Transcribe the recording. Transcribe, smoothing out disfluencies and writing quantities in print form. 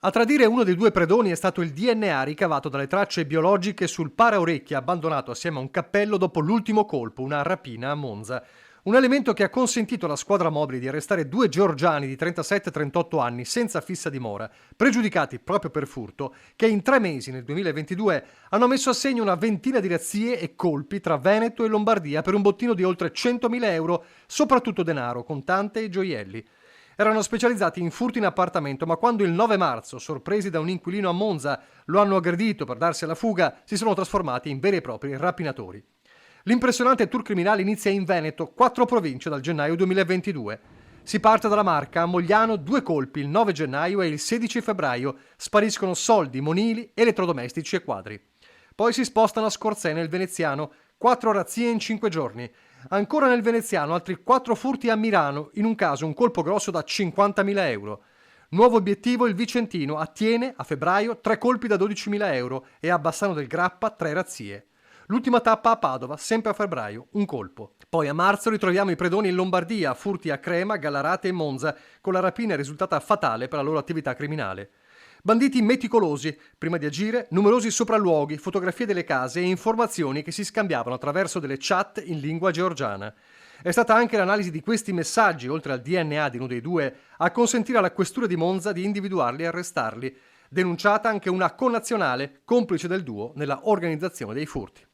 A tradire uno dei due predoni è stato il DNA ricavato dalle tracce biologiche sul paraorecchie abbandonato assieme a un cappello dopo l'ultimo colpo, una rapina a Monza. Un elemento che ha consentito alla squadra mobile di arrestare due georgiani di 37-38 anni senza fissa dimora, pregiudicati proprio per furto, che in 3 mesi nel 2022 hanno messo a segno una ventina di razzie e colpi tra Veneto e Lombardia per un bottino di oltre 100.000 euro, soprattutto denaro, contante e gioielli. Erano specializzati in furti in appartamento, ma quando il 9 marzo, sorpresi da un inquilino a Monza, lo hanno aggredito per darsi alla fuga, si sono trasformati in veri e propri rapinatori. L'impressionante tour criminale inizia in Veneto, 4 province dal gennaio 2022. Si parte dalla Marca, a Mogliano 2 colpi il 9 gennaio e il 16 febbraio, spariscono soldi, monili, elettrodomestici e quadri. Poi si spostano a Scorzè nel Veneziano, 4 razzie in 5 giorni. Ancora nel Veneziano altri 4 furti a Milano, in un caso un colpo grosso da 50.000 euro. Nuovo obiettivo il Vicentino, a Tiene, a febbraio, 3 colpi da 12.000 euro e a Bassano del Grappa 3 razzie. L'ultima tappa a Padova, sempre a febbraio, un colpo. Poi a marzo ritroviamo i predoni in Lombardia, furti a Crema, Gallarate e Monza, con la rapina risultata fatale per la loro attività criminale. Banditi meticolosi, prima di agire, numerosi sopralluoghi, fotografie delle case e informazioni che si scambiavano attraverso delle chat in lingua georgiana. È stata anche l'analisi di questi messaggi, oltre al DNA di uno dei due, a consentire alla questura di Monza di individuarli e arrestarli. Denunciata anche una connazionale, complice del duo nella organizzazione dei furti.